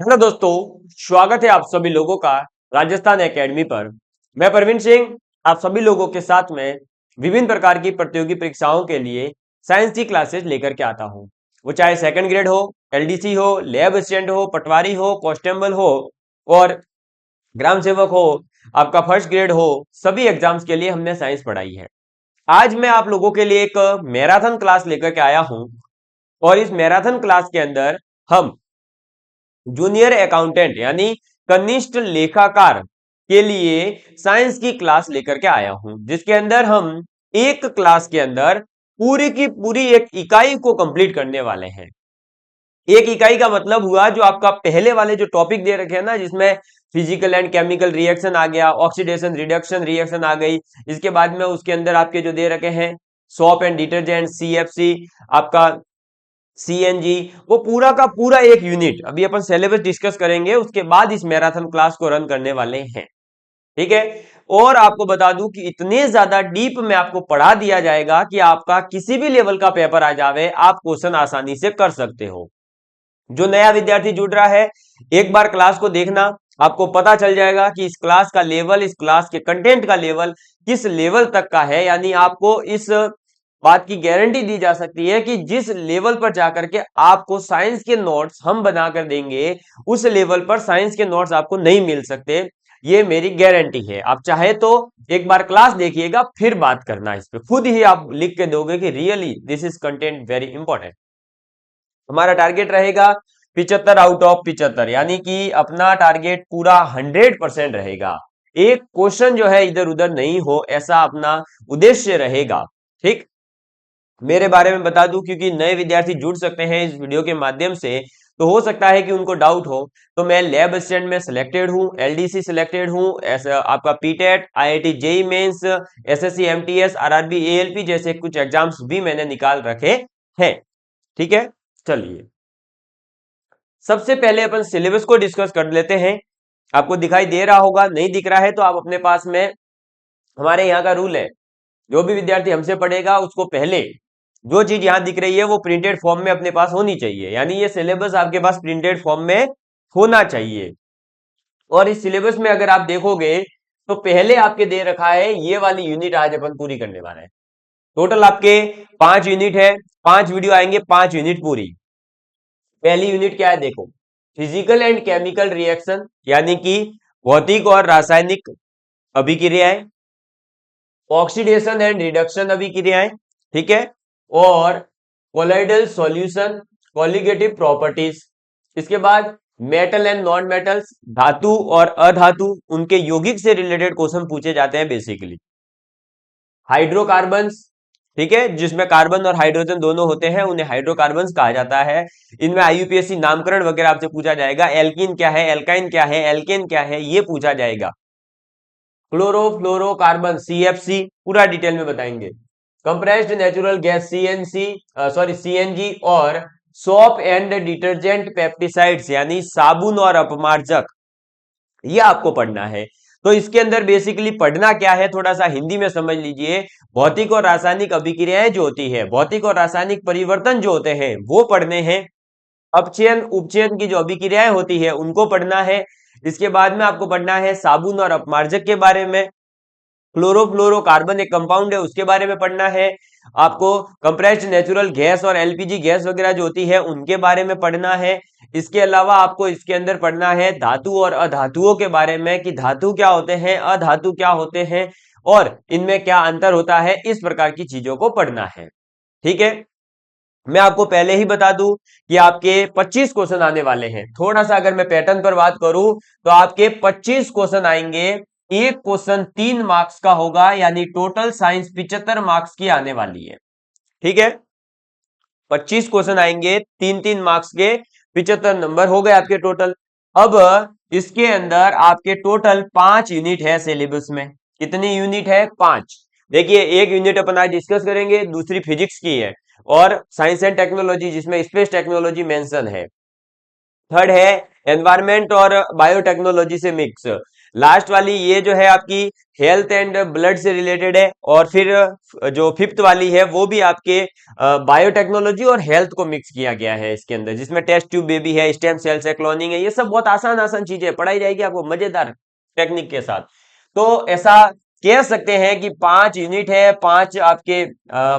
Hello दोस्तों, स्वागत है आप सभी लोगों का राजस्थान एकेडमी पर। मैं प्रवीण सिंह आप सभी लोगों के साथ में विभिन्न प्रकार की प्रतियोगी परीक्षाओं के लिए साइंस की क्लासेस लेकर के आता हूं। वो चाहे सेकंड ग्रेड हो, एलडीसी हो, लैब असिस्टेंट हो, पटवारी हो, कांस्टेबल हो और ग्राम सेवक हो, आपका फर्स्ट ग्रेड हो, सभी एग्जाम्स के लिए हमने साइंस पढ़ाई है। आज मैं आप लोगों के लिए एक मैराथन क्लास लेकर के आया हूं और इस मैराथन क्लास के अंदर हम जूनियर अकाउंटेंट यानी कनिष्ठ लेखाकार के लिए साइंस की क्लास लेकर के आया हूं, जिसके अंदर हम एक क्लास के अंदर पूरी की पूरी एक इकाई को कंप्लीट करने वाले हैं। एक इकाई का मतलब हुआ जो आपका पहले वाले जो टॉपिक दे रखे हैं ना, जिसमें फिजिकल एंड केमिकल रिएक्शन आ गया, ऑक्सीडेशन रिडक्शन रिएक्शन आ गई, इसके बाद में उसके अंदर आपके जो दे रखे हैं सोप एंड डिटर्जेंट, सीएफसी, आपका सीएनजी, वो पूरा का पूरा एक यूनिट अभी अपन सिलेबस डिस्कस करेंगे, उसके बाद इस मैराथन क्लास को रन करने वाले हैं। ठीक है। और आपको बता दूं कि इतने ज्यादा डीप में आपको पढ़ा दिया जाएगा कि आपका किसी भी लेवल का पेपर आ जावे, आप क्वेश्चन आसानी से कर सकते हो। जो नया विद्यार्थी जुड़ रहा है, एक बार क्लास को देखना, आपको पता चल जाएगा कि इस क्लास का लेवल, इस क्लास के कंटेंट का लेवल किस लेवल तक का है। यानी आपको इस बात की गारंटी दी जा सकती है कि जिस लेवल पर जाकर के आपको साइंस के नोट्स हम बनाकर देंगे, उस लेवल पर साइंस के नोट्स आपको नहीं मिल सकते। ये मेरी गारंटी है। आप चाहे तो एक बार क्लास देखिएगा, फिर बात करना इस पे, खुद ही आप लिख के दोगे कि really this is content very important. हमारा टारगेट रहेगा 75 आउट ऑफ 75, यानी कि अपना टारगेट पूरा 100% रहेगा। एक क्वेश्चन जो है इधर उधर नहीं हो, ऐसा अपना उद्देश्य रहेगा। ठीक। मेरे बारे में बता दूं, क्योंकि नए विद्यार्थी जुड़ सकते हैं इस वीडियो के माध्यम से, तो हो सकता है कि उनको डाउट हो। तो मैं लैब असिस्टेंट में सिलेक्टेड हूं, एलडीसी सिलेक्टेड हूं, ऐसा आपका PTET, IIT JEE mains, SSC MTS, RRB ALP जैसे कुछ एग्जाम्स भी मैंने निकाल रखे हैं। ठीक है। चलिए, सबसे पहले अपन सिलेबस को डिस्कस कर लेते हैं। आपको दिखाई दे रहा होगा, नहीं दिख रहा है तो आप अपने पास में, हमारे यहाँ का रूल है, जो भी विद्यार्थी हमसे पढ़ेगा उसको पहले जो चीज यहां दिख रही है वो प्रिंटेड फॉर्म में अपने पास होनी चाहिए। यानी ये सिलेबस आपके पास प्रिंटेड फॉर्म में होना चाहिए। और इस सिलेबस में अगर आप देखोगे तो पहले आपके दे रखा है ये वाली यूनिट आज अपन पूरी करने वाले हैं। टोटल आपके 5 यूनिट है, 5 वीडियो आएंगे, 5 यूनिट पूरी। पहली यूनिट क्या है देखो, फिजिकल एंड केमिकल रिएक्शन, यानी कि भौतिक और रासायनिक अभिक्रियाएं, ऑक्सीडेशन एंड रिडक्शन अभिक्रियाएं। ठीक है। और कोलाइडल सॉल्यूशन, कॉलिगेटिव प्रॉपर्टीज। इसके बाद मेटल एंड नॉन मेटल्स, धातु और अधातु, उनके यौगिक से रिलेटेड क्वेश्चन पूछे जाते हैं बेसिकली। हाइड्रोकार्बन्स, ठीक है, जिसमें कार्बन और हाइड्रोजन दोनों होते हैं, उन्हें हाइड्रोकार्बन्स कहा जाता है। इनमें आईयूपीएससी नामकरण वगैरह आपसे पूछा जाएगा। एल्कीन क्या है, एल्काइन क्या है, एल्केन क्या है, ये पूछा जाएगा। क्लोरोफ्लोरोकार्बन, सीएफसी, पूरा डिटेल में बताएंगे। Compressed natural gas, CNC, sorry CNG, और सोप एंड डिटर्जेंट पेप्टिसाइड्स, यानी साबुन और अपमार्जक, ये आपको पढ़ना है। तो इसके अंदर बेसिकली पढ़ना क्या है, थोड़ा सा हिंदी में समझ लीजिए। भौतिक और रासायनिक अभिक्रियाएं जो होती है, भौतिक और रासायनिक परिवर्तन जो होते हैं वो पढ़ने हैं। अपचयन उपचयन की जो अभिक्रियाएं होती है उनको पढ़ना है। इसके बाद में आपको पढ़ना है साबुन और अपमार्जक के बारे में। क्लोरोफ्लोरोकार्बन एक कंपाउंड है, उसके बारे में पढ़ना है। आपको कंप्रेस्ड नेचुरल गैस और एलपीजी गैस वगैरह जो होती है उनके बारे में पढ़ना है। इसके अलावा आपको इसके अंदर पढ़ना है धातु और अधातुओं के बारे में, कि धातु क्या होते हैं, अधातु क्या होते हैं, और इनमें क्या अंतर होता है। इस प्रकार की चीजों को पढ़ना है। ठीक है। मैं आपको पहले ही बता दूं कि आपके 25 क्वेश्चन आने वाले हैं। थोड़ा सा अगर मैं पैटर्न पर बात करूं तो आपके 25 क्वेश्चन आएंगे। एक क्वेश्चन 3 मार्क्स का होगा, यानी टोटल साइंस 75 मार्क्स की आने वाली है। ठीक है। 25 क्वेश्चन आएंगे, 3-3 मार्क्स के, 75 नंबर हो गए आपके टोटल। अब इसके अंदर आपके टोटल 5 यूनिट है सिलेबस में। कितनी यूनिट है? 5। देखिए, एक यूनिट अपन आज डिस्कस करेंगे, दूसरी फिजिक्स की है, और साइंस एंड टेक्नोलॉजी जिसमें स्पेस टेक्नोलॉजी मेंशन है। थर्ड है एनवायरमेंट और बायोटेक्नोलॉजी से मिक्स। लास्ट वाली ये जो है आपकी हेल्थ एंड ब्लड से रिलेटेड है, और फिर जो फिफ्थ वाली है वो भी आपके बायोटेक्नोलॉजी और हेल्थ को मिक्स किया गया है इसके अंदर, जिसमें टेस्ट ट्यूब बेबी है, स्टेम सेल्स है, क्लोनिंग है, ये सब बहुत आसान आसान चीजें पढ़ाई जाएगी आपको मजेदार टेक्निक के साथ। तो ऐसा कह सकते हैं कि 5 यूनिट है, 5 आपके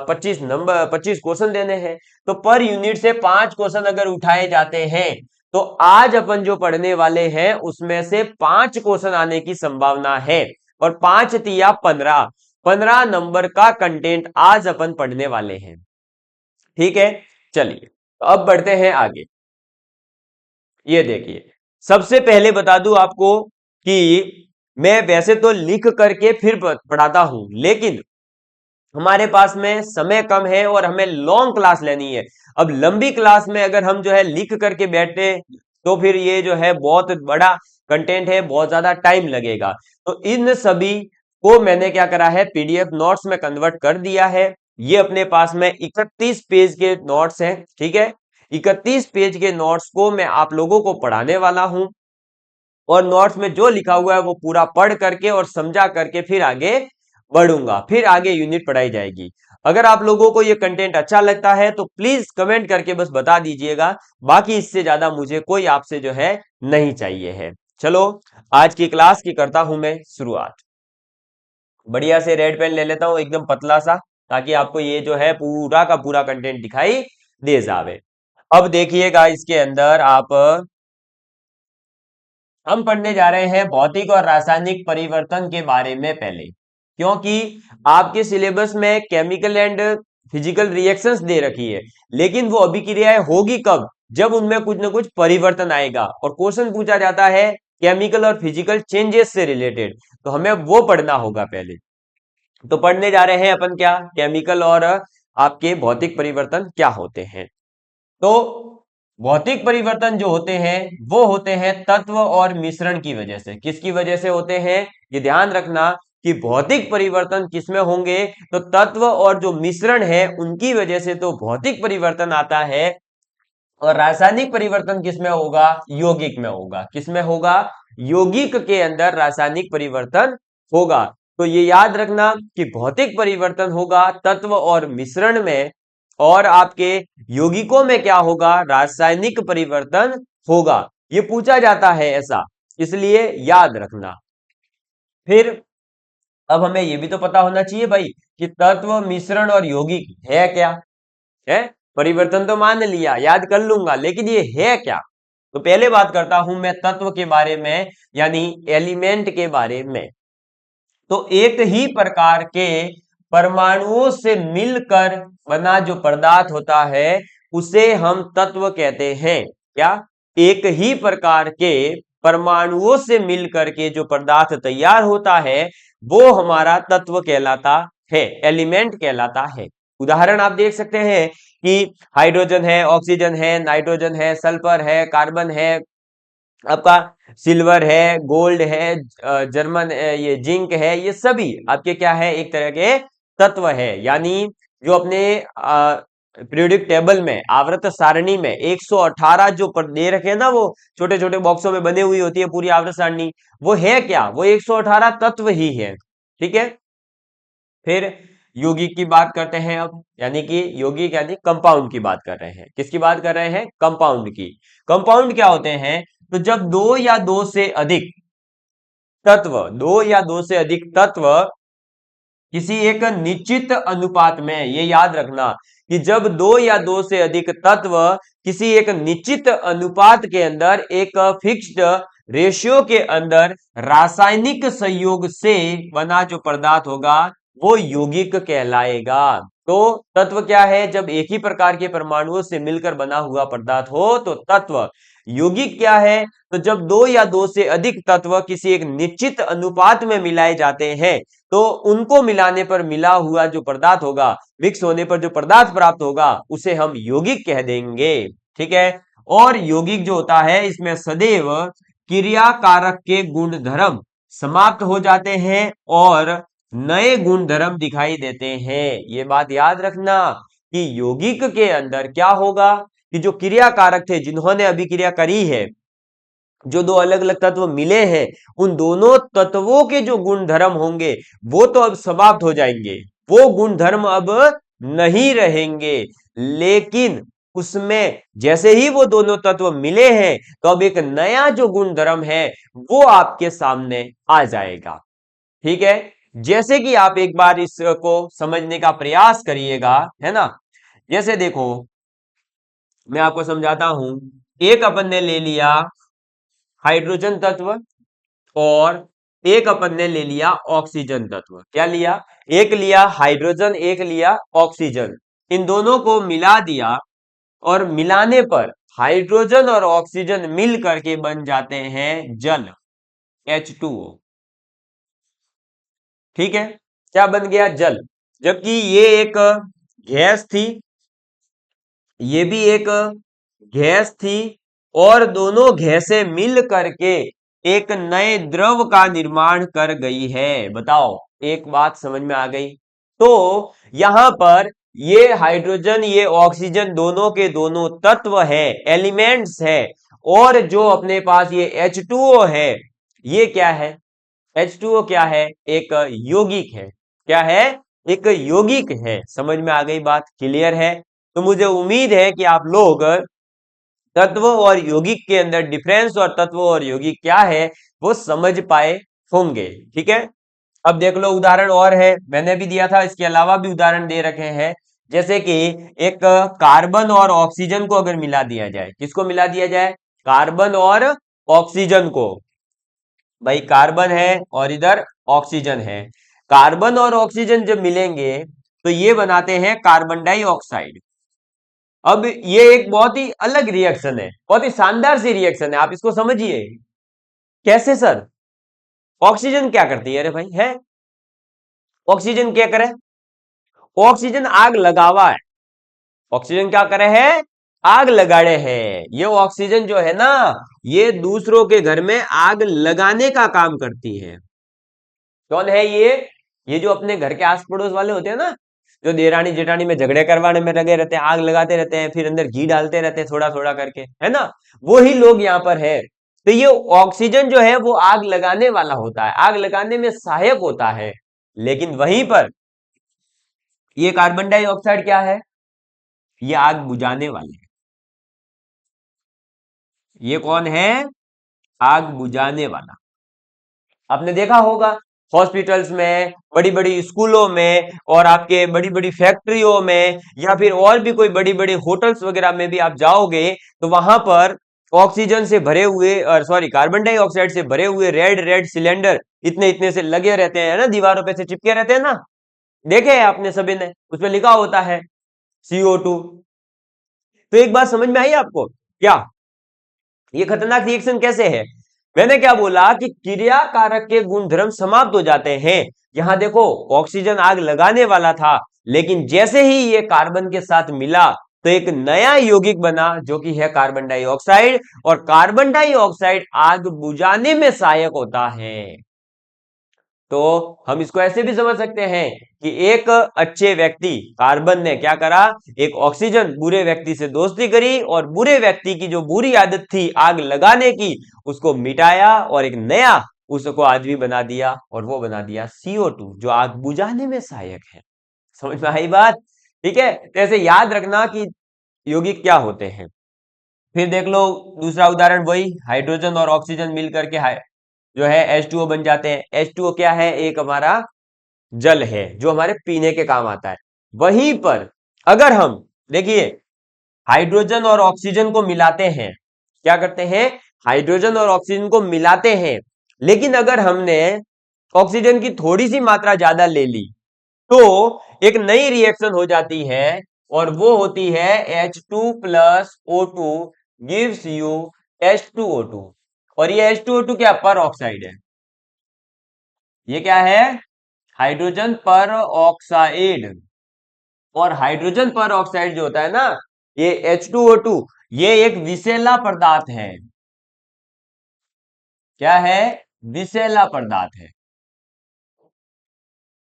25 क्वेश्चन देने हैं, तो पर यूनिट से 5 क्वेश्चन अगर उठाए जाते हैं तो आज अपन जो पढ़ने वाले हैं उसमें से 5 क्वेश्चन आने की संभावना है, और 5 तिया 15, 15 नंबर का कंटेंट आज अपन पढ़ने वाले हैं। ठीक है, चलिए तो अब बढ़ते हैं आगे। ये देखिए, सबसे पहले बता दूं आपको कि मैं वैसे तो लिख करके फिर पढ़ाता हूं, लेकिन हमारे पास में समय कम है और हमें लॉन्ग क्लास लेनी है। अब लंबी क्लास में अगर हम जो है लिख करके बैठे तो फिर ये जो है बहुत बड़ा कंटेंट है, बहुत ज्यादा टाइम लगेगा। तो इन सभी को मैंने क्या करा है, पीडीएफ नोट्स में कन्वर्ट कर दिया है। ये अपने पास में 31 पेज के नोट्स हैं। ठीक है, 31 पेज के नोट्स को मैं आप लोगों को पढ़ाने वाला हूं, और नोट्स में जो लिखा हुआ है वो पूरा पढ़ करके और समझा करके फिर आगे बढ़ूंगा, फिर आगे यूनिट पढ़ाई जाएगी। अगर आप लोगों को ये कंटेंट अच्छा लगता है तो प्लीज कमेंट करके बस बता दीजिएगा, बाकी इससे ज्यादा मुझे कोई आपसे जो है नहीं चाहिए है। चलो आज की क्लास की करता हूं मैं शुरुआत। बढ़िया से रेड पेन ले लेता हूं, एकदम पतला सा, ताकि आपको ये जो है पूरा का पूरा कंटेंट दिखाई दे जावे। अब देखिएगा, इसके अंदर आप हम पढ़ने जा रहे हैं भौतिक और रासायनिक परिवर्तन के बारे में पहले, क्योंकि आपके सिलेबस में केमिकल एंड फिजिकल रिएक्शंस दे रखी है, लेकिन वो अभिक्रियाएं होगी कब, जब उनमें कुछ ना कुछ परिवर्तन आएगा, और क्वेश्चन पूछा जाता है केमिकल और फिजिकल चेंजेस से रिलेटेड, तो हमें वो पढ़ना होगा पहले। तो पढ़ने जा रहे हैं अपन क्या, केमिकल और आपके भौतिक परिवर्तन क्या होते हैं। तो भौतिक परिवर्तन जो होते हैं वो होते हैं तत्व और मिश्रण की वजह से। किसकी वजह से होते हैं, ये ध्यान रखना कि भौतिक परिवर्तन किसमें होंगे, तो तत्व और जो मिश्रण है उनकी वजह से तो भौतिक परिवर्तन आता है, और रासायनिक परिवर्तन किसमें होगा, यौगिक में होगा। किसमें होगा, यौगिक के अंदर रासायनिक परिवर्तन होगा। तो ये याद रखना कि भौतिक परिवर्तन होगा तत्व और मिश्रण में, और आपके यौगिकों में क्या होगा, रासायनिक परिवर्तन होगा। ये पूछा जाता है ऐसा, इसलिए याद रखना। फिर अब हमें ये भी तो पता होना चाहिए भाई कि तत्व, मिश्रण और यौगिक है क्या है। परिवर्तन तो मान लिया, याद कर लूंगा, लेकिन ये है क्या। तो पहले बात करता हूं मैं तत्व के बारे में, यानी एलिमेंट के बारे में। तो एक ही प्रकार के परमाणुओं से मिलकर बना जो पदार्थ होता है उसे हम तत्व कहते हैं। क्या, एक ही प्रकार के परमाणुओं से मिलकर के जो पदार्थ तैयार होता है वो हमारा तत्व कहलाता है, एलिमेंट कहलाता है। उदाहरण आप देख सकते हैं कि हाइड्रोजन है, ऑक्सीजन है, नाइट्रोजन है, सल्फर है, कार्बन है, आपका सिल्वर है, गोल्ड है, जर्मन ये जिंक है, ये सभी आपके क्या है, एक तरह के तत्व है। यानी जो अपने पीरियोडिक टेबल में, आवर्त सारणी में 118 जो दे रखे हैं ना, वो छोटे छोटे बॉक्सों में बनी हुई होती है पूरी आवर्त सारणी, वो है क्या, वो 118 तत्व ही है। ठीक है, फिर यौगिक की बात करते हैं अब, यानी कि यौगिक यानी कंपाउंड की बात कर रहे हैं। किसकी बात कर रहे हैं, कंपाउंड की। कंपाउंड क्या होते हैं, तो जब दो या दो से अधिक तत्व, दो या दो से अधिक तत्व किसी एक निश्चित अनुपात में, ये याद रखना कि जब दो या दो से अधिक तत्व किसी एक निश्चित अनुपात के अंदर, एक फिक्स्ड रेशियो के अंदर रासायनिक संयोग से बना जो पदार्थ होगा वो यौगिक कहलाएगा। तो तत्व क्या है, जब एक ही प्रकार के परमाणुओं से मिलकर बना हुआ पदार्थ हो तो तत्व। यौगिक क्या है, तो जब दो या दो से अधिक तत्व किसी एक निश्चित अनुपात में मिलाए जाते हैं तो उनको मिलाने पर मिला हुआ जो पदार्थ होगा, मिक्स होने पर जो पदार्थ प्राप्त होगा उसे हम यौगिक कह देंगे। ठीक है, और यौगिक जो होता है इसमें सदैव क्रिया कारक के गुण धर्म समाप्त हो जाते हैं और नए गुण धर्म दिखाई देते हैं। ये बात याद रखना कि यौगिक के अंदर क्या होगा कि जो क्रिया कारक थे, जिन्होंने अभिक्रिया करी है, जो दो अलग अलग तत्व मिले हैं, उन दोनों तत्वों के जो गुण धर्म होंगे वो तो अब समाप्त हो जाएंगे, वो गुण धर्म अब नहीं रहेंगे। लेकिन उसमें जैसे ही वो दोनों तत्व मिले हैं, तो अब एक नया जो गुण धर्म है वो आपके सामने आ जाएगा। ठीक है, जैसे कि आप एक बार इसको समझने का प्रयास करिएगा, है ना। जैसे देखो, मैं आपको समझाता हूं। एक अपन ने ले लिया हाइड्रोजन तत्व, और एक अपन ने ले लिया ऑक्सीजन तत्व। क्या लिया? एक लिया हाइड्रोजन, एक लिया ऑक्सीजन। इन दोनों को मिला दिया, और मिलाने पर हाइड्रोजन और ऑक्सीजन मिल करके बन जाते हैं जल, H2O। ठीक है, क्या बन गया? जल। जबकि ये एक गैस थी, ये भी एक गैस थी, और दोनों गैसें मिल करके एक नए द्रव का निर्माण कर गई है। बताओ, एक बात समझ में आ गई? तो यहां पर ये हाइड्रोजन, ये ऑक्सीजन, दोनों के दोनों तत्व है, एलिमेंट्स है। और जो अपने पास ये H2O है, ये क्या है? H2O क्या है? एक यौगिक है। क्या है? एक यौगिक है। समझ में आ गई बात? क्लियर है? तो मुझे उम्मीद है कि आप लोग तत्व और यौगिक के अंदर डिफरेंस, और तत्व और यौगिक क्या है वो समझ पाए होंगे। ठीक है, अब देख लो, उदाहरण और है, मैंने भी दिया था, इसके अलावा भी उदाहरण दे रखे हैं। जैसे कि एक कार्बन और ऑक्सीजन को अगर मिला दिया जाए, किसको मिला दिया जाए? कार्बन और ऑक्सीजन को। भाई कार्बन है और इधर ऑक्सीजन है, कार्बन और ऑक्सीजन जब मिलेंगे तो ये बनाते हैं कार्बन डाइऑक्साइड। अब ये एक बहुत ही अलग रिएक्शन है, बहुत ही शानदार सी रिएक्शन है, आप इसको समझिए। कैसे सर? ऑक्सीजन क्या करती है? अरे भाई, है ऑक्सीजन क्या करे? ऑक्सीजन आग लगावा है। ऑक्सीजन क्या करे है? आग लगाड़े है। ये ऑक्सीजन जो है ना, ये दूसरों के घर में आग लगाने का काम करती है। कौन है ये? ये जो अपने घर के आस पड़ोस वाले होते हैं ना, जो देरानी जेठानी में झगड़े करवाने में लगे रहते हैं, आग लगाते रहते हैं, फिर अंदर घी डालते रहते हैं थोड़ा थोड़ा करके, है ना। वो ही लोग यहाँ पर है। तो ये ऑक्सीजन जो है वो आग लगाने वाला होता है, आग लगाने में सहायक होता है। लेकिन वहीं पर ये कार्बन डाइऑक्साइड क्या है? ये आग बुझाने वाले हैं। ये कौन है? आग बुझाने वाला। आपने देखा होगा हॉस्पिटल्स में, बड़ी बड़ी स्कूलों में, और आपके बड़ी बड़ी फैक्ट्रियों में, या फिर और भी कोई बड़ी बड़ी होटल्स वगैरह में भी आप जाओगे, तो वहां पर ऑक्सीजन से भरे हुए, सॉरी, कार्बन डाइऑक्साइड से भरे हुए रेड रेड सिलेंडर इतने इतने से लगे रहते हैं ना, दीवारों पे से चिपके रहते हैं ना। देखे हैं आपने सभी ने, उसमें लिखा होता है CO2। तो एक बात समझ में आई आपको क्या? ये खतरनाक रिएक्शन कैसे है? मैंने क्या बोला कि क्रिया कारक के गुणधर्म समाप्त हो जाते हैं। यहां देखो, ऑक्सीजन आग लगाने वाला था, लेकिन जैसे ही ये कार्बन के साथ मिला तो एक नया यौगिक बना, जो कि है कार्बन डाइऑक्साइड। और कार्बन डाइऑक्साइड आग बुझाने में सहायक होता है। तो हम इसको ऐसे भी समझ सकते हैं कि एक अच्छे व्यक्ति कार्बन ने क्या करा? एक ऑक्सीजन बुरे व्यक्ति से दोस्ती करी, और बुरे व्यक्ति की जो बुरी आदत थी आग लगाने की, उसको मिटाया, और एक नया उसको आदमी बना दिया, और वो बना दिया CO2, जो आग बुझाने में सहायक है। समझ में आई बात? ठीक है, तो ऐसे याद रखना कि यौगिक क्या होते हैं। फिर देख लो दूसरा उदाहरण, वही हाइड्रोजन और ऑक्सीजन मिल करके जो है H2O बन जाते हैं। H2O क्या है? एक हमारा जल है, जो हमारे पीने के काम आता है। वहीं पर अगर हम देखिए हाइड्रोजन और ऑक्सीजन को मिलाते हैं, क्या करते हैं? हाइड्रोजन और ऑक्सीजन को मिलाते हैं, लेकिन अगर हमने ऑक्सीजन की थोड़ी सी मात्रा ज्यादा ले ली, तो एक नई रिएक्शन हो जाती है, और वो होती है H2 + O2 gives you H2O2। और ये H2O2 क्या? पर ऑक्साइड है। ये क्या है? हाइड्रोजन पर ऑक्साइड। और हाइड्रोजन पर ऑक्साइड जो होता है ना, ये H2O2, ये एक विषैला पदार्थ है। क्या है? विषैला पदार्थ है।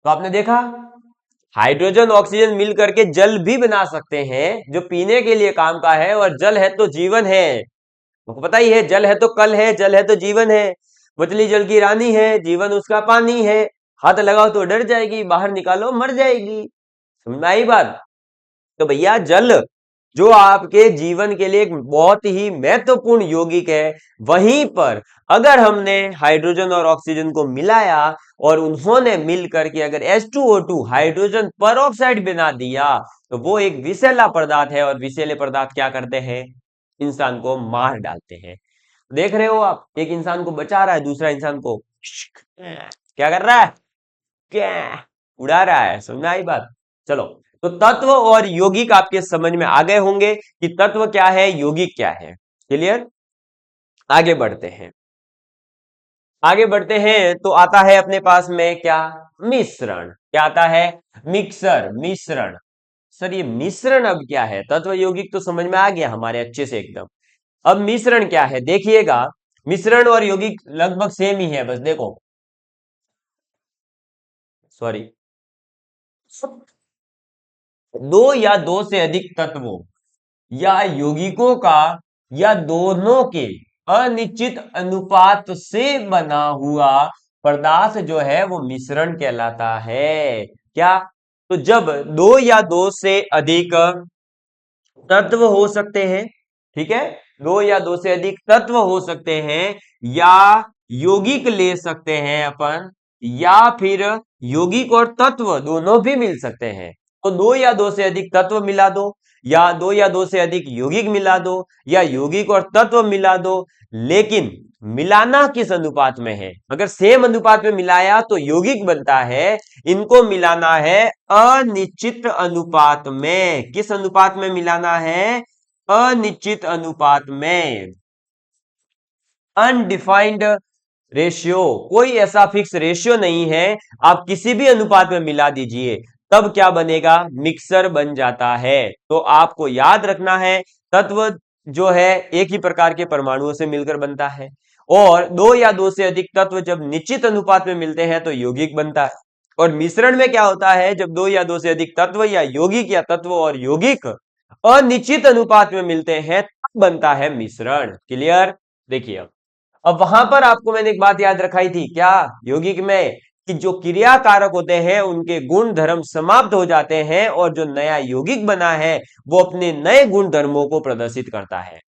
तो आपने देखा, हाइड्रोजन ऑक्सीजन मिल करके जल भी बना सकते हैं, जो पीने के लिए काम का है, और जल है तो जीवन है। आपको पता ही है, जल है तो कल है, जल है तो जीवन है, मछली जल की रानी है, जीवन उसका पानी है, हाथ लगाओ तो डर जाएगी, बाहर निकालो मर जाएगी। समझ में आई बात? तो भैया जल जो आपके जीवन के लिए एक बहुत ही महत्वपूर्ण यौगिक है, वहीं पर अगर हमने हाइड्रोजन और ऑक्सीजन को मिलाया और उन्होंने मिल करके अगर H2O2 हाइड्रोजन परऑक्साइड बना दिया, तो वो एक विषैला पदार्थ है, और विषैले पदार्थ क्या करते हैं? इंसान को मार डालते हैं। देख रहे हो आप, एक इंसान को बचा रहा है, दूसरा इंसान को क्या कर रहा है? क्या उड़ा रहा है। समझ में आई बात? चलो, तो तत्व और यौगिक आपके समझ में आ गए होंगे कि तत्व क्या है, यौगिक क्या है। क्लियर? आगे बढ़ते हैं। आगे बढ़ते हैं तो आता है अपने पास में क्या? मिश्रण। क्या आता है? मिक्सर, मिश्रण। सर ये मिश्रण अब क्या है? तत्व यौगिक तो समझ में आ गया हमारे अच्छे से एकदम। अब मिश्रण क्या है देखिएगा। मिश्रण और यौगिक लगभग सेम ही है, बस देखो, सॉरी, दो या दो से अधिक तत्वों या यौगिकों का या दोनों के अनिश्चित अनुपात से बना हुआ पदार्थ जो है वो मिश्रण कहलाता है। क्या? तो जब दो या दो से अधिक तत्व हो सकते हैं, ठीक है, दो या दो से अधिक तत्व हो सकते हैं, या यौगिक ले सकते हैं अपन, या फिर यौगिक और तत्व दोनों भी मिल सकते हैं। तो दो या दो से अधिक तत्व मिला दो, या दो या दो से अधिक यौगिक मिला दो, या यौगिक और तत्व मिला दो, लेकिन मिलाना किस अनुपात में है? अगर सेम अनुपात में मिलाया तो यौगिक बनता है, इनको मिलाना है अनिश्चित अनुपात में। किस अनुपात में मिलाना है? अनिश्चित अनुपात में, अनडिफाइंड रेशियो। कोई ऐसा फिक्स रेशियो नहीं है, आप किसी भी अनुपात में मिला दीजिए, तब क्या बनेगा? मिक्सर बन जाता है। तो आपको याद रखना है, तत्व जो है एक ही प्रकार के परमाणुओं से मिलकर बनता है, और दो या दो से अधिक तत्व जब निश्चित अनुपात में मिलते हैं तो यौगिक बनता है। और मिश्रण में क्या होता है? जब दो या दो से अधिक तत्व या यौगिक या तत्व और यौगिक अनिश्चित अनुपात में मिलते हैं तब बनता है मिश्रण। क्लियर? देखिए, अब वहां पर आपको मैंने एक बात याद रखाई थी, क्या? यौगिक में, कि जो क्रिया कारक होते हैं उनके गुण धर्म समाप्त हो जाते हैं, और जो नया यौगिक बना है वो अपने नए गुण धर्मों को प्रदर्शित करता है।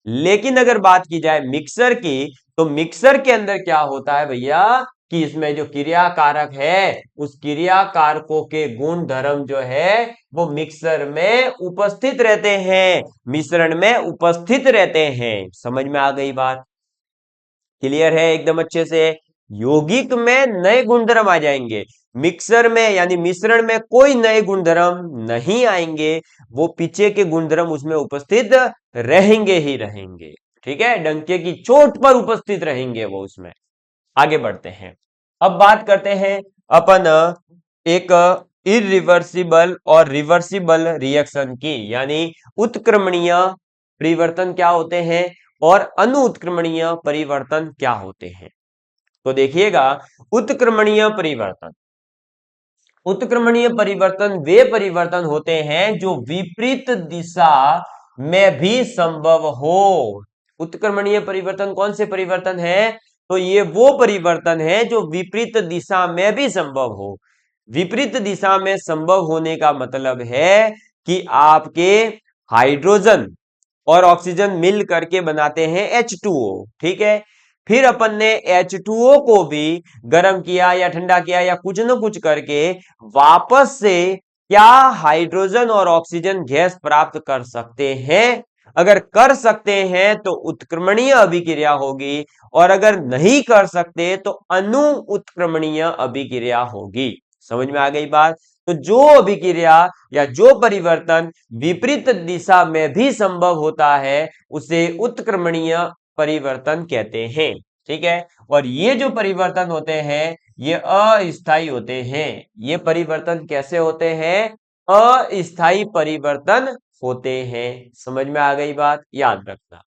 लेकिन अगर बात की जाए मिक्सर की, तो मिक्सर के अंदर क्या होता है भैया, कि इसमें जो क्रिया कारक है उस क्रिया कारकों के गुण धर्म जो है वो मिक्सर में उपस्थित रहते हैं, मिश्रण में उपस्थित रहते हैं। समझ में आ गई बात? क्लियर है एकदम अच्छे से? यौगिक में नए गुणधर्म आ जाएंगे, मिक्सर में यानी मिश्रण में कोई नए गुणधर्म नहीं आएंगे, वो पीछे के गुणधर्म उसमें उपस्थित रहेंगे ही रहेंगे। ठीक है, डंके की चोट पर उपस्थित रहेंगे वो उसमें। आगे बढ़ते हैं। अब बात करते हैं अपन एक इरिवर्सिबल और रिवर्सिबल रिएक्शन की, यानी उत्क्रमणीय परिवर्तन क्या होते हैं और अनुत्क्रमणीय परिवर्तन क्या होते हैं। तो देखिएगा, उत्क्रमणीय परिवर्तन, उत्क्रमणीय परिवर्तन वे परिवर्तन होते हैं जो विपरीत दिशा में भी संभव हो। उत्क्रमणीय परिवर्तन कौन से परिवर्तन है? तो ये वो परिवर्तन है जो विपरीत दिशा में भी संभव हो। विपरीत दिशा में संभव होने का मतलब है कि आपके हाइड्रोजन और ऑक्सीजन मिल करके बनाते हैं H2O, ठीक है, फिर अपन ने H2O को भी गर्म किया या ठंडा किया या कुछ न कुछ करके वापस से क्या हाइड्रोजन और ऑक्सीजन गैस प्राप्त कर सकते हैं? अगर कर सकते हैं तो उत्क्रमणीय अभिक्रिया होगी, और अगर नहीं कर सकते तो अनु उत्क्रमणीय अभिक्रिया होगी। समझ में आ गई बात? तो जो अभिक्रिया या जो परिवर्तन विपरीत दिशा में भी संभव होता है उसे उत्क्रमणीय परिवर्तन कहते हैं। ठीक है, और ये जो परिवर्तन होते हैं ये अस्थायी होते हैं। ये परिवर्तन कैसे होते हैं? अस्थायी परिवर्तन होते हैं। समझ में आ गई बात? याद रखना।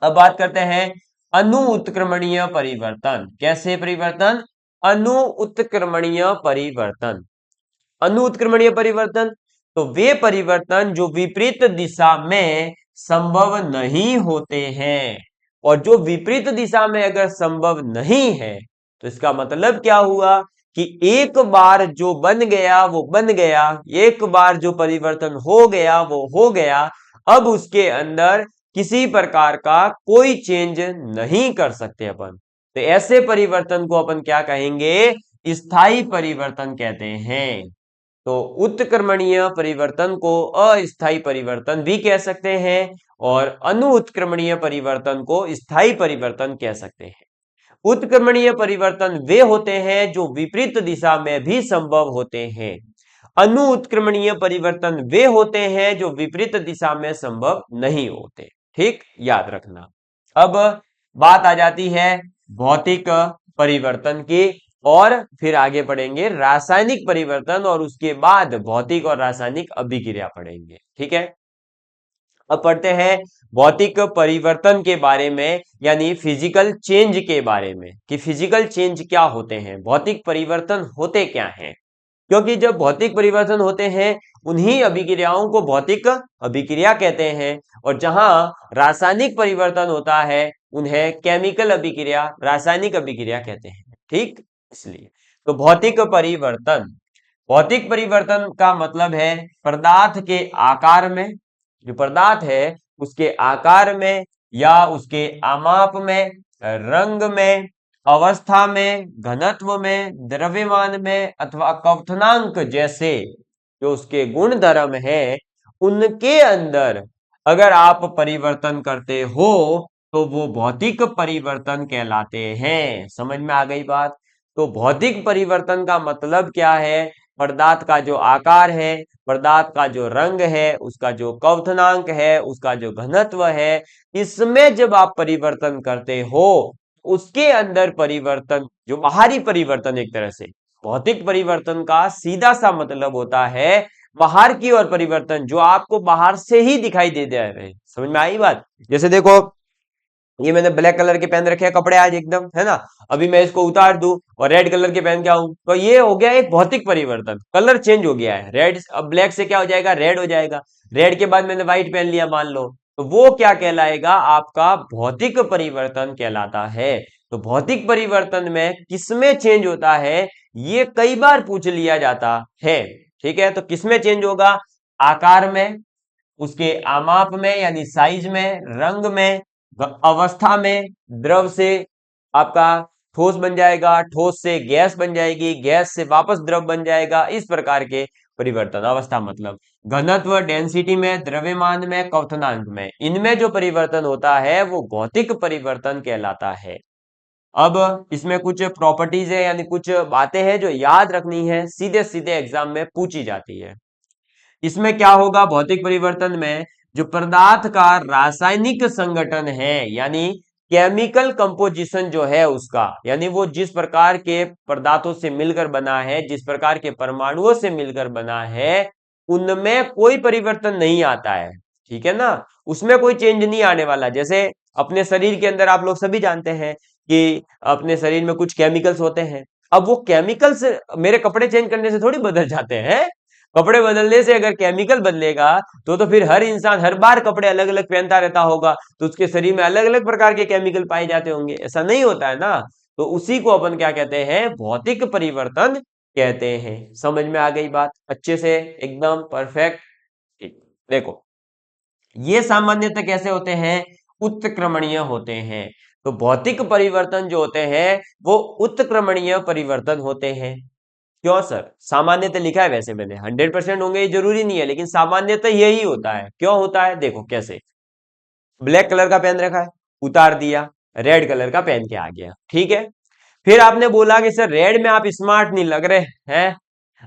अब बात करते हैं अनु उत्क्रमणीय परिवर्तन। कैसे परिवर्तन? अनु उत्क्रमणीय परिवर्तन। अनु उत्क्रमणीय परिवर्तन तो वे परिवर्तन जो विपरीत दिशा में संभव नहीं होते हैं। और जो विपरीत दिशा में अगर संभव नहीं है तो इसका मतलब क्या हुआ कि एक बार जो बन गया वो बन गया, एक बार जो परिवर्तन हो गया वो हो गया, अब उसके अंदर किसी प्रकार का कोई चेंज नहीं कर सकते अपन। तो ऐसे परिवर्तन को अपन क्या कहेंगे? स्थायी परिवर्तन कहते हैं। तो उत्क्रमणीय परिवर्तन को अस्थायी परिवर्तन भी कह सकते हैं और अनुत्क्रमणीय परिवर्तन को स्थायी परिवर्तन कह सकते हैं। उत्क्रमणीय परिवर्तन वे होते हैं जो विपरीत दिशा में भी संभव होते हैं। अनुत्क्रमणीय परिवर्तन वे होते हैं जो विपरीत दिशा में संभव नहीं होते। ठीक, याद रखना। अब बात आ जाती है भौतिक परिवर्तन की, और फिर आगे पढ़ेंगे रासायनिक परिवर्तन, और उसके बाद भौतिक और रासायनिक अभिक्रिया पढ़ेंगे। ठीक है, अब पढ़ते हैं भौतिक परिवर्तन के बारे में, यानी फिजिकल चेंज के बारे में, कि फिजिकल चेंज क्या होते हैं, भौतिक परिवर्तन होते क्या हैं। क्योंकि जब भौतिक परिवर्तन होते हैं उन्हीं अभिक्रियाओं को भौतिक अभिक्रिया कहते हैं, और जहां रासायनिक परिवर्तन होता है उन्हें केमिकल अभिक्रिया, रासायनिक अभिक्रिया कहते हैं। ठीक, इसलिए तो भौतिक परिवर्तन का मतलब है पदार्थ के आकार में, जो पदार्थ है उसके आकार में या उसके आमाप में, रंग में, अवस्था में, घनत्व में, द्रव्यमान में अथवा क्वथनांक जैसे जो उसके गुण धर्म है उनके अंदर अगर आप परिवर्तन करते हो तो वो भौतिक परिवर्तन कहलाते हैं। समझ में आ गई बात? तो भौतिक परिवर्तन का मतलब क्या है? पदार्थ का जो आकार है, पदार्थ का जो रंग है, उसका जो क्वथनांक है, उसका जो घनत्व है, इसमें जब आप परिवर्तन करते हो उसके अंदर परिवर्तन, जो बाहरी परिवर्तन, एक तरह से भौतिक परिवर्तन का सीधा सा मतलब होता है बाहर की ओर परिवर्तन, जो आपको बाहर से ही दिखाई दे रहे। समझ में आई बात? जैसे देखो, ये मैंने ब्लैक कलर के पहन रखे हैं कपड़े आज एकदम, है ना, अभी मैं इसको उतार दूं और रेड कलर के पहन के आऊं तो ये हो गया एक भौतिक परिवर्तन, कलर चेंज हो गया है। रेड अब ब्लैक से क्या हो जाएगा? रेड हो जाएगा। रेड के बाद मैंने व्हाइट पहन लिया मान लो, तो वो क्या कहलाएगा? आपका भौतिक परिवर्तन कहलाता है। तो भौतिक परिवर्तन में किसमें चेंज होता है ये कई बार पूछ लिया जाता है। ठीक है, तो किसमें चेंज होगा? आकार में, उसके आमाप में यानी साइज में, रंग में, अवस्था में, द्रव से आपका ठोस बन जाएगा, ठोस से गैस बन जाएगी, गैस से वापस द्रव बन जाएगा, इस प्रकार के परिवर्तन। अवस्था मतलब घनत्व, डेंसिटी में, द्रव्यमान में, क्वथनांक में, इनमें जो परिवर्तन होता है वो भौतिक परिवर्तन कहलाता है। अब इसमें कुछ प्रॉपर्टीज है, यानी कुछ बातें हैं जो याद रखनी है, सीधे सीधे एग्जाम में पूछी जाती है। इसमें क्या होगा? भौतिक परिवर्तन में जो पदार्थ का रासायनिक संगठन है, यानी केमिकल कंपोजिशन जो है उसका, यानी वो जिस प्रकार के पदार्थों से मिलकर बना है, जिस प्रकार के परमाणुओं से मिलकर बना है, उनमें कोई परिवर्तन नहीं आता है। ठीक है ना, उसमें कोई चेंज नहीं आने वाला। जैसे अपने शरीर के अंदर आप लोग सभी जानते हैं कि अपने शरीर में कुछ केमिकल्स होते हैं। अब वो केमिकल्स मेरे कपड़े चेंज करने से थोड़ी बदल जाते हैं। कपड़े बदलने से अगर केमिकल बदलेगा तो फिर हर इंसान हर बार कपड़े अलग अलग पहनता रहता होगा, तो उसके शरीर में अलग अलग प्रकार के केमिकल पाए जाते होंगे। ऐसा नहीं होता है ना। तो उसी को अपन क्या कहते हैं? भौतिक परिवर्तन कहते हैं। समझ में आ गई बात अच्छे से? एकदम परफेक्ट। ठीक, देखो ये सामान्यतः कैसे होते हैं? उत्क्रमणीय होते हैं। तो भौतिक परिवर्तन जो होते हैं वो उत्क्रमणीय परिवर्तन होते हैं। क्यों सर? सामान्यतः लिखा है, वैसे मैंने 100% होंगे ये जरूरी नहीं है, लेकिन सामान्यतः यही होता है। क्यों होता है? देखो कैसे, ब्लैक कलर का पहन रखा है, उतार दिया, रेड कलर का पहन के आ गया। ठीक है, फिर आपने बोला कि सर रेड में आप स्मार्ट नहीं लग रहे हैं,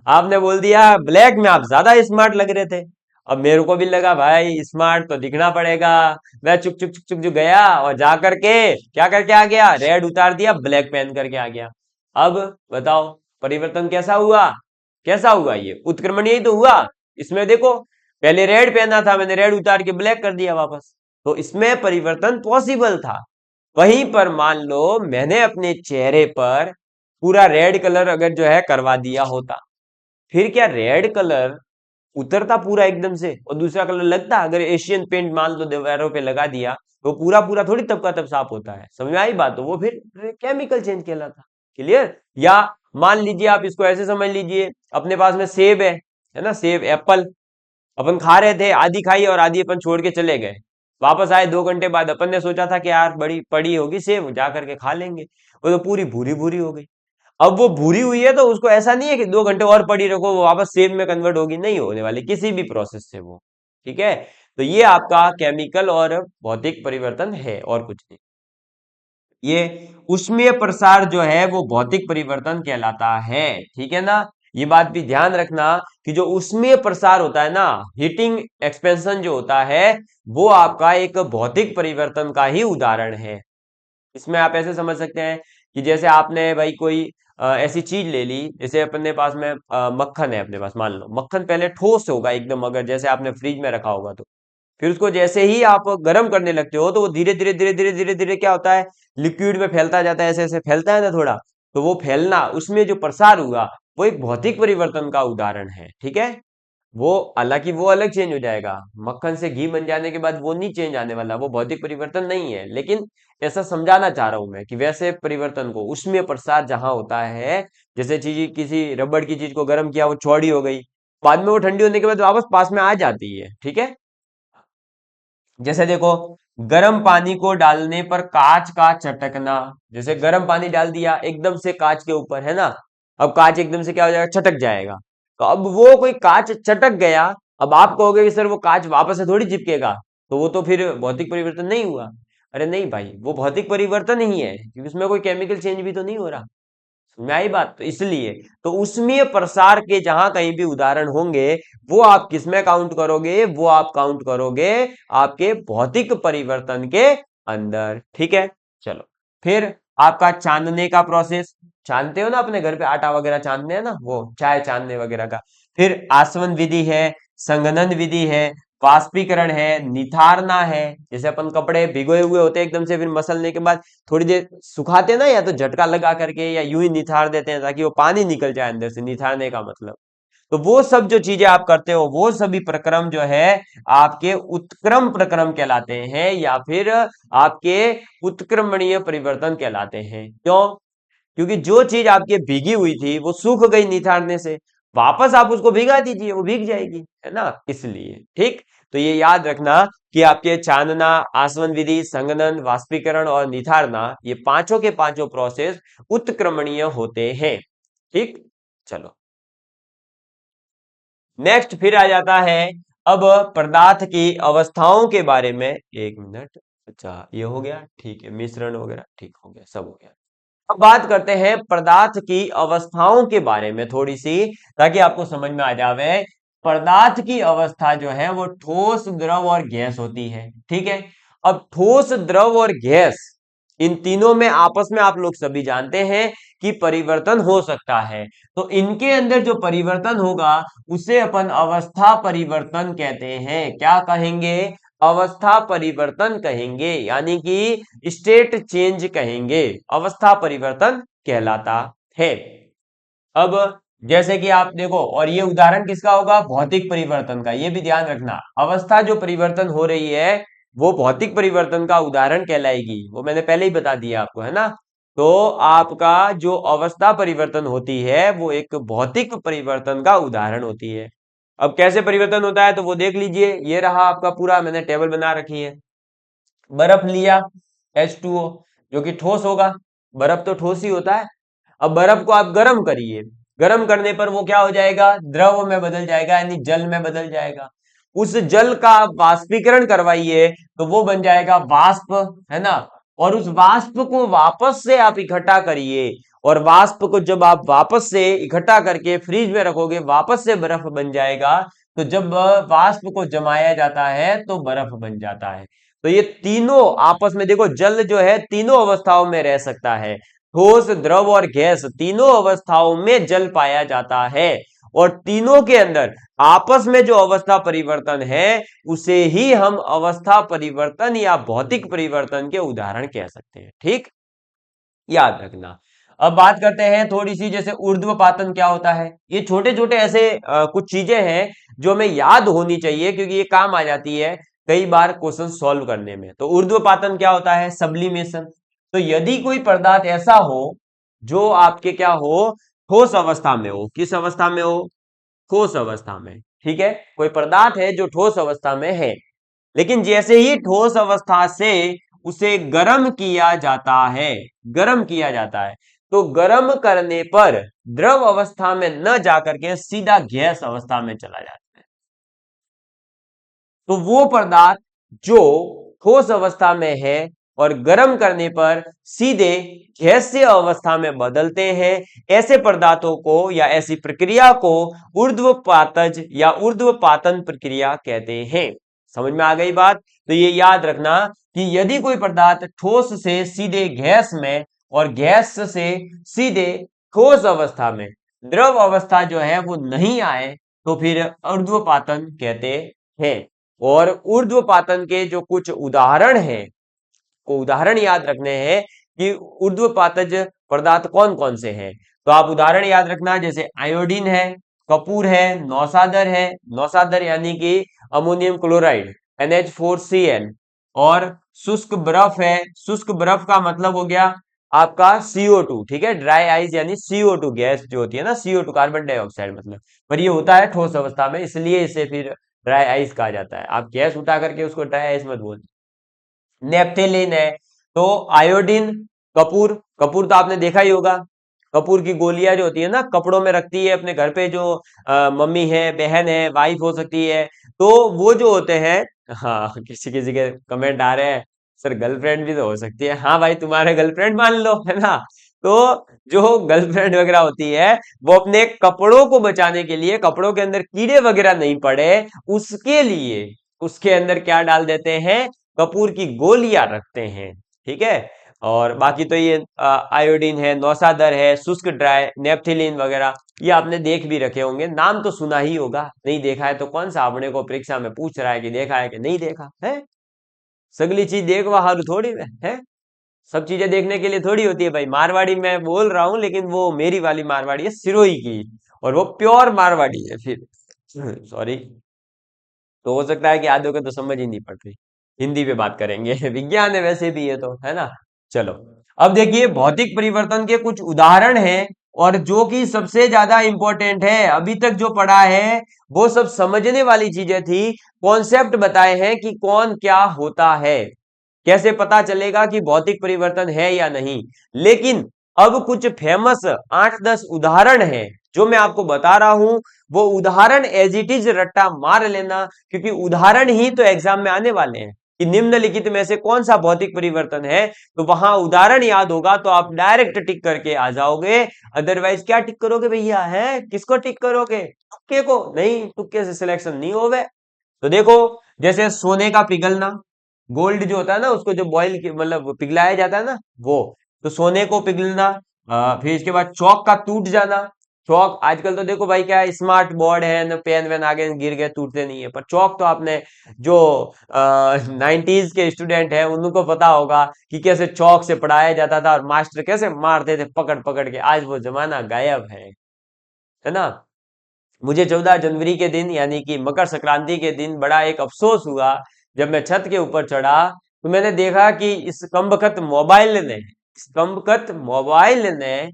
आपने बोल दिया ब्लैक में आप ज्यादा स्मार्ट लग रहे थे। अब मेरे को भी लगा भाई स्मार्ट तो दिखना पड़ेगा, मैं चुक चुक चुक चुक जो गया और जा करके क्या करके आ गया? रेड उतार दिया, ब्लैक पहन करके आ गया। अब बताओ परिवर्तन कैसा हुआ? कैसा हुआ? ये उत्क्रमणीय ही तो हुआ। इसमें देखो पहले रेड पहना था, मैंने रेड उतार के ब्लैक कर दिया वापस, तो इसमें परिवर्तन पॉसिबल था। वहीं पर मान लो मैंने अपने चेहरे पर पूरा रेड कलर अगर जो है करवा दिया होता, फिर क्या रेड कलर उतरता पूरा एकदम से और दूसरा कलर लगता? अगर एशियन पेंट मान लो दीवारों पे लगा दिया तो पूरा पूरा थोड़ी तब का तब साफ होता है। समझ में आई बात? तो वो फिर केमिकल चेंज कहलाता। क्लियर? या मान लीजिए आप इसको ऐसे समझ लीजिए, अपने पास में सेब है ना, सेब एप्पल अपन खा रहे थे, आधी खाई और आधी अपन छोड़ के चले गए। वापस आए 2 घंटे बाद, अपन ने सोचा था कि यार बड़ी पड़ी होगी सेब, जा करके खा लेंगे, वो तो पूरी भूरी भूरी हो गई। अब वो भूरी हुई है तो उसको ऐसा नहीं है कि 2 घंटे और पड़ी रखो वो वापस सेब में कन्वर्ट होगी, नहीं होने वाली किसी भी प्रोसेस से वो। ठीक है? तो ये आपका केमिकल और भौतिक परिवर्तन है और कुछ नहीं। ये ऊष्मीय प्रसार जो है वो भौतिक परिवर्तन कहलाता है। ठीक है ना? ये बात भी ध्यान रखना कि जो ऊष्मीय प्रसार होता है ना, हीटिंग एक्सपेंशन जो होता है, वो आपका एक भौतिक परिवर्तन का ही उदाहरण है। इसमें आप ऐसे समझ सकते हैं कि जैसे आपने भाई कोई ऐसी चीज ले ली, जैसे अपने पास में मक्खन है, अपने पास मान लो मक्खन पहले ठोस होगा एकदम, अगर जैसे आपने फ्रिज में रखा होगा तो फिर उसको जैसे ही आप गर्म करने लगते हो तो वो धीरे धीरे धीरे धीरे धीरे धीरे क्या होता है, लिक्विड में फैलता जाता है, ऐसे ऐसे फैलता है ना थोड़ा। तो वो फैलना, उसमें जो प्रसार हुआ, वो एक भौतिक परिवर्तन का उदाहरण है। ठीक है? वो हालांकि वो अलग चेंज हो जाएगा, मक्खन से घी बन जाने के बाद वो नहीं चेंज आने वाला, वो भौतिक परिवर्तन नहीं है, लेकिन ऐसा समझाना चाह रहा हूं मैं कि वैसे परिवर्तन को उसमें प्रसार जहां होता है, जैसे चीज किसी रबड़ की चीज को गर्म किया, वो चौड़ी हो गई, बाद में वो ठंडी होने के बाद वापस पास में आ जाती है। ठीक है? जैसे देखो, गर्म पानी को डालने पर कांच का चटकना, जैसे गर्म पानी डाल दिया एकदम से कांच के ऊपर, है ना, अब कांच एकदम से क्या हो जाएगा, चटक जाएगा। तो अब वो कोई कांच चटक गया, अब आप कहोगे कि सर वो कांच वापस से थोड़ी चिपकेगा, तो वो तो फिर भौतिक परिवर्तन नहीं हुआ। अरे नहीं भाई, वो भौतिक परिवर्तन ही है, क्योंकि उसमें कोई केमिकल चेंज भी तो नहीं हो रहा। समझ में आई बात? तो इसलिए तो उसमें प्रसार के जहां कहीं भी उदाहरण होंगे, वो आप किस में काउंट करोगे, वो आप काउंट करोगे आपके भौतिक परिवर्तन के अंदर। ठीक है? चलो, फिर आपका चांदने का प्रोसेस, छानते हो ना अपने घर पे, आटा वगैरह छानते हैं ना, वो चाय छानने वगैरह का। फिर आसवन विधि है, संघनन विधि है, वाष्पीकरण है, निथारना है, जैसे अपन कपड़े भिगोए हुए होते हैं एकदम से, फिर मसलने के बाद थोड़ी देर सुखाते हैं ना, या तो झटका लगा करके या यूं ही निथार देते हैं ताकि वो पानी निकल जाए अंदर से, निथारने का मतलब। तो वो सब जो चीजें आप करते हो, वो सभी प्रक्रम जो है आपके उत्क्रम प्रक्रम कहलाते हैं, या फिर आपके उत्क्रमणीय परिवर्तन कहलाते हैं। क्यों? क्योंकि जो चीज आपकी भीगी हुई थी वो सूख गई निथारने से, वापस आप उसको भिगा दीजिए, वो भीग जाएगी, है ना, इसलिए। ठीक? तो ये याद रखना कि आपके चांदना, आसवन विधि, संघनन, वाष्पीकरण और निथारना, ये पांचों के पांचों प्रोसेस उत्क्रमणीय होते हैं। ठीक? चलो, नेक्स्ट फिर आ जाता है अब पदार्थ की अवस्थाओं के बारे में। एक मिनट, अच्छा ये हो गया, ठीक है, मिश्रण वगैरह ठीक हो गया, सब हो गया। अब बात करते हैं पदार्थ की अवस्थाओं के बारे में थोड़ी सी, ताकि आपको समझ में आ जावे। पदार्थ की अवस्था जो है वो ठोस, द्रव और गैस होती है। ठीक है? अब ठोस, द्रव और गैस, इन तीनों में आपस में आप लोग सभी जानते हैं कि परिवर्तन हो सकता है। तो इनके अंदर जो परिवर्तन होगा उसे अपन अवस्था परिवर्तन कहते हैं। क्या कहेंगे? अवस्था परिवर्तन कहेंगे, यानी कि स्टेट चेंज कहेंगे, अवस्था परिवर्तन कहलाता है। अब जैसे कि आप देखो, और ये उदाहरण किसका होगा? भौतिक परिवर्तन का। ये भी ध्यान रखना, अवस्था जो परिवर्तन हो रही है वो भौतिक परिवर्तन का उदाहरण कहलाएगी, वो मैंने पहले ही बता दिया आपको, है ना। तो आपका जो अवस्था परिवर्तन होती है वो एक भौतिक परिवर्तन का उदाहरण होती है। अब कैसे परिवर्तन होता है तो वो देख लीजिए, ये रहा आपका पूरा, मैंने टेबल बना रखी है। बर्फ लिया, H2O, जो कि ठोस होगा, बर्फ तो ठोस ही होता है। अब बर्फ को आप गर्म करिए, गर्म करने पर वो क्या हो जाएगा? द्रव में बदल जाएगा, यानी जल में बदल जाएगा। उस जल का आप वाष्पीकरण करवाइए तो वो बन जाएगा वाष्प, है ना। और उस वाष्प को वापस से आप इकट्ठा करिए, और वाष्प को जब आप वापस से इकट्ठा करके फ्रिज में रखोगे, वापस से बर्फ बन जाएगा। तो जब वाष्प को जमाया जाता है तो बर्फ बन जाता है। तो ये तीनों आपस में देखो, जल जो है तीनों अवस्थाओं में रह सकता है, ठोस, द्रव और गैस, तीनों अवस्थाओं में जल पाया जाता है। और तीनों के अंदर आपस में जो अवस्था परिवर्तन है उसे ही हम अवस्था परिवर्तन या भौतिक परिवर्तन के उदाहरण कह सकते हैं। ठीक? याद रखना। अब बात करते हैं थोड़ी सी, जैसे ऊर्ध्वपातन क्या होता है। ये छोटे छोटे ऐसे कुछ चीजें हैं जो हमें याद होनी चाहिए, क्योंकि ये काम आ जाती है कई बार क्वेश्चन सॉल्व करने में। तो ऊर्ध्वपातन क्या होता है? सब्लिमेशन। तो यदि कोई पदार्थ ऐसा हो जो आपके क्या हो, ठोस अवस्था में हो। किस अवस्था में हो? ठोस अवस्था में। ठीक है, कोई पदार्थ है जो ठोस अवस्था में है, लेकिन जैसे ही ठोस अवस्था से उसे गर्म किया जाता है, गर्म किया जाता है, तो गर्म करने पर द्रव अवस्था में न जाकर के सीधा गैस अवस्था में चला जाता है। तो वो पदार्थ जो ठोस अवस्था में है और गर्म करने पर सीधे गैसीय अवस्था में बदलते हैं, ऐसे पदार्थों को या ऐसी प्रक्रिया को ऊर्ध्वपातज या ऊर्ध्वपातन प्रक्रिया कहते हैं। समझ में आ गई बात? तो ये याद रखना कि यदि कोई पदार्थ ठोस से सीधे गैस में और गैस से सीधे ठोस अवस्था में, द्रव अवस्था जो है वो नहीं आए, तो फिर ऊर्ध्वपातन कहते हैं। और ऊर्ध्वपातन के जो कुछ उदाहरण हैं, को उदाहरण याद रखने हैं कि ऊर्ध्वपातज पदार्थ कौन कौन से हैं। तो आप उदाहरण याद रखना, जैसे आयोडीन है, कपूर है, नौसादर है, नौसादर यानी कि अमोनियम क्लोराइड NH4Cl, और शुष्क बर्फ है। शुष्क बर्फ का मतलब हो गया आपका CO2। ठीक है, ड्राई आइस यानी CO2 गैस जो होती है ना, CO2 कार्बन डाइऑक्साइड मतलब, पर ये होता है ठोस अवस्था में, इसलिए इसे फिर ड्राई आइस कहा जाता है। आप गैस उठा करके उसको ड्राई आइस मत बोल। नेप्थेलिन है। तो आयोडीन, कपूर, कपूर तो आपने देखा ही होगा। कपूर की गोलियां जो होती है ना, कपड़ों में रखती है अपने घर पे, जो मम्मी है, बहन है, वाइफ हो सकती है, तो वो जो होते हैं, हाँ किसी किसी के कमेंट आ रहे हैं, सर गर्लफ्रेंड भी तो हो सकती है। हाँ भाई, तुम्हारे गर्लफ्रेंड मान लो, है ना। तो जो गर्लफ्रेंड वगैरह होती है, वो अपने कपड़ों को बचाने के लिए, कपड़ों के अंदर कीड़े वगैरह नहीं पड़े, उसके लिए उसके अंदर क्या डाल देते हैं? कपूर की गोलियां रखते हैं। ठीक है, और बाकी तो ये आयोडीन है, नौसादर है, शुष्क ड्राई, नेप्थिलीन वगैरह, ये आपने देख भी रखे होंगे, नाम तो सुना ही होगा। नहीं देखा है तो कौन सा अपने को परीक्षा में पूछ रहा है कि देखा है कि नहीं देखा है? सगली चीज देखवा हारू थोड़ी है। सब चीजें देखने के लिए थोड़ी होती है भाई। मारवाड़ी मैं बोल रहा हूँ, लेकिन वो मेरी वाली मारवाड़ी है, सिरोही की, और वो प्योर मारवाड़ी है फिर। सॉरी। तो हो सकता है कि आधे को तो समझ ही नहीं पड़ती। हिंदी पे बात करेंगे। विज्ञान है वैसे भी ये तो, है ना। चलो, अब देखिए भौतिक परिवर्तन के कुछ उदाहरण हैं, और जो कि सबसे ज्यादा इंपॉर्टेंट है, अभी तक जो पढ़ा है वो सब समझने वाली चीजें थी। कॉन्सेप्ट बताए हैं कि कौन क्या होता है, कैसे पता चलेगा कि भौतिक परिवर्तन है या नहीं। लेकिन अब कुछ फेमस 8-10 उदाहरण हैं जो मैं आपको बता रहा हूं, वो उदाहरण एज इट इज रट्टा मार लेना, क्योंकि उदाहरण ही तो एग्जाम में आने वाले हैं कि निम्नलिखित में से कौन सा भौतिक परिवर्तन है। तो वहां उदाहरण याद होगा तो आप डायरेक्ट टिक करके आ जाओगे। अदरवाइज क्या टिक करोगे भैया? है किसको टिक करोगे? तुक्के को? नहीं, तुक्के से सिलेक्शन नहीं होवे। तो देखो, जैसे सोने का पिघलना, गोल्ड जो होता है ना, उसको जो बॉईल मतलब पिघलाया जाता है ना, वो। तो सोने को पिघलना, फिर इसके बाद चौक का टूट जाना। चौक आजकल तो देखो भाई, क्या है, स्मार्ट बोर्ड है ना, पेन वेन आगे गिर गए टूटते नहीं है, पर चौक तो आपने जो 90s के स्टूडेंट है उनको पता होगा कि कैसे चौक से पढ़ाया जाता था और मास्टर कैसे मारते थे पकड़ पकड़ के। आज वो जमाना गायब है ना। मुझे 14 जनवरी के दिन यानी कि मकर संक्रांति के दिन बड़ा एक अफसोस हुआ, जब मैं छत के ऊपर चढ़ा तो मैंने देखा कि इस कमबख्त मोबाइल ने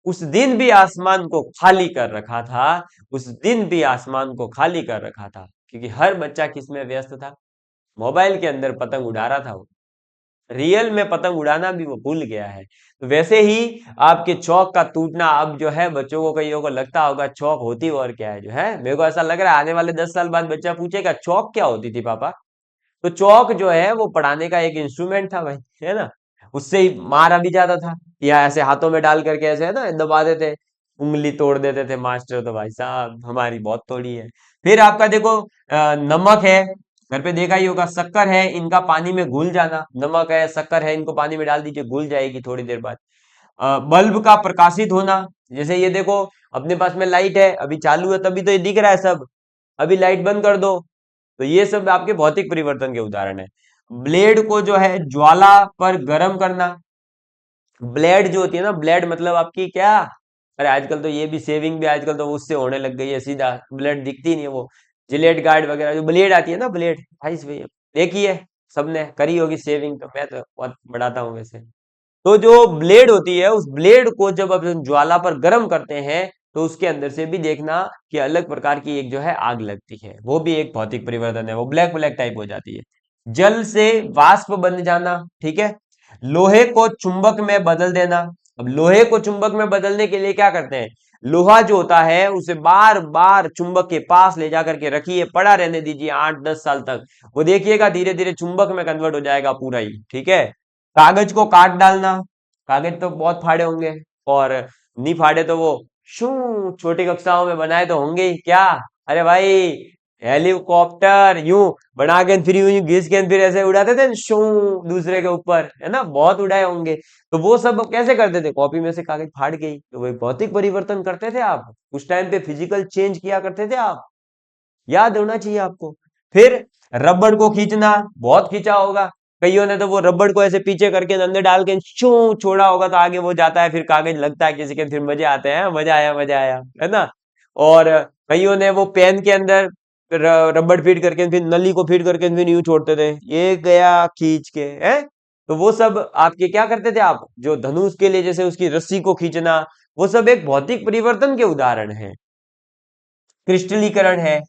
उस दिन भी आसमान को खाली कर रखा था। उस दिन भी आसमान को खाली कर रखा था, क्योंकि हर बच्चा किसमें व्यस्त था? मोबाइल के अंदर पतंग उड़ा रहा था वो। रियल में पतंग उड़ाना भी वो भूल गया है। तो वैसे ही आपके चौक का टूटना, अब जो है बच्चों को, कईयों को लगता होगा चौक होती और क्या है, जो है मेरे को ऐसा लग रहा है आने वाले 10 साल बाद बच्चा पूछेगा चौक क्या होती थी पापा। तो चौक जो है वो पढ़ाने का एक इंस्ट्रूमेंट था भाई, है ना। उससे ही मारा भी जाता था, या ऐसे हाथों में डाल करके ऐसे है ना दबा देते, उंगली तोड़ देते थे मास्टर। तो भाई साहब हमारी बहुत तोड़ी है। फिर आपका देखो, नमक है, घर पे देखा ही होगा। शक्कर है, इनका पानी में घुल जाना। नमक है, शक्कर है, इनको पानी में डाल दीजिए, घुल जाएगी थोड़ी देर बाद। बल्ब का प्रकाशित होना, जैसे ये देखो, अपने पास में लाइट है, अभी चालू है तभी तो ये दिख रहा है सब, अभी लाइट बंद कर दो। तो ये सब आपके भौतिक परिवर्तन के उदाहरण है। ब्लेड को जो है ज्वाला पर गर्म करना, ब्लेड जो होती है ना, ब्लेड मतलब आपकी क्या, अरे आजकल तो ये भी सेविंग भी आजकल तो उससे होने लग गई है, सीधा ब्लेड दिखती नहीं है वो, जिलेट गार्ड वगैरह जो ब्लेड आती है ना, ब्लेड भाई भाई देखी है, सबने करी होगी सेविंग, तो मैं तो बहुत बढ़ाता हूँ वैसे। तो जो ब्लेड होती है, उस ब्लेड को जब अपन ज्वाला पर गर्म करते हैं, तो उसके अंदर से भी देखना कि अलग प्रकार की एक जो है आग लगती है, वो भी एक भौतिक परिवर्तन है, वो ब्लैक ब्लैक टाइप हो जाती है। जल से वाष्प बन जाना, ठीक है। लोहे को चुंबक में बदल देना। अब लोहे को चुंबक में बदलने के लिए क्या करते हैं, लोहा जो होता है उसे बार बार चुंबक के पास ले जाकर के रखिए, पड़ा रहने दीजिए 8-10 साल तक, वो देखिएगा धीरे धीरे चुंबक में कन्वर्ट हो जाएगा पूरा ही, ठीक है। कागज को काट डालना, कागज तो बहुत फाड़े होंगे, और नहीं फाड़े तो वो शू छोटी कक्षाओं में बनाए तो होंगे ही क्या, अरे भाई हेलीकॉप्टर यूं बना के फिर यूं यूं घिस के फिर ऐसे उड़ाते थे शू दूसरे के ऊपर, है ना, बहुत उड़ाए होंगे। तो वो सब कैसे करते थे, कॉपी में से कागज फाड़ के ही, तो वही भौतिक परिवर्तन करते थे आप, उस टाइम पे फिजिकल चेंज किया करते थे आप, याद होना चाहिए आपको। फिर रबड़ को खींचना, बहुत खींचा होगा, कईयों ने तो वो रबड़ को ऐसे पीछे करके अंदर डाल के छू छोड़ा होगा, तो आगे वो जाता है, फिर कागज लगता है किसी के, फिर मजे आते हैं, मजा आया, है ना। और कईयों ने वो पेन के अंदर रबड़ फीड करके फिर नली को फीड करके फिर यूं छोड़ते थे, ये गया खींच के, है। तो वो सब आपके क्या करते थे आप, जो धनुष के लिए जैसे उसकी रस्सी को खींचना, वो सब एक भौतिक परिवर्तन के उदाहरण है। क्रिस्टलीकरण है,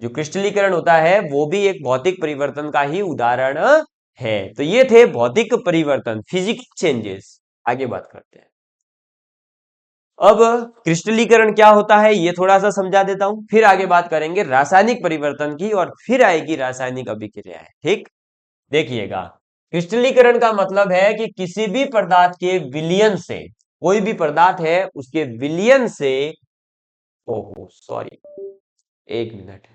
जो क्रिस्टलीकरण होता है वो भी एक भौतिक परिवर्तन का ही उदाहरण है। तो ये थे भौतिक परिवर्तन, फिजिकल चेंजेस। आगे बात करते हैं। अब क्रिस्टलीकरण क्या होता है ये थोड़ा सा समझा देता हूं, फिर आगे बात करेंगे रासायनिक परिवर्तन की, और फिर आएगी रासायनिक अभिक्रियाएं, ठीक। देखिएगा, क्रिस्टलीकरण का मतलब है कि किसी भी पदार्थ के विलयन से, कोई भी पदार्थ है उसके विलयन से, ओहो सॉरी, 1 मिनट।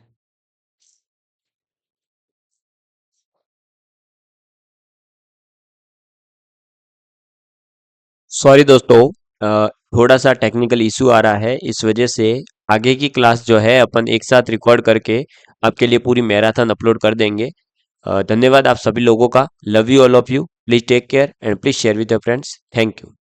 सॉरी दोस्तों, थोड़ा सा टेक्निकल इशू आ रहा है, इस वजह से आगे की क्लास जो है अपन एक साथ रिकॉर्ड करके आपके लिए पूरी मैराथन अपलोड कर देंगे। धन्यवाद आप सभी लोगों का, love you all of you, please take care and please share with your friends, thank you.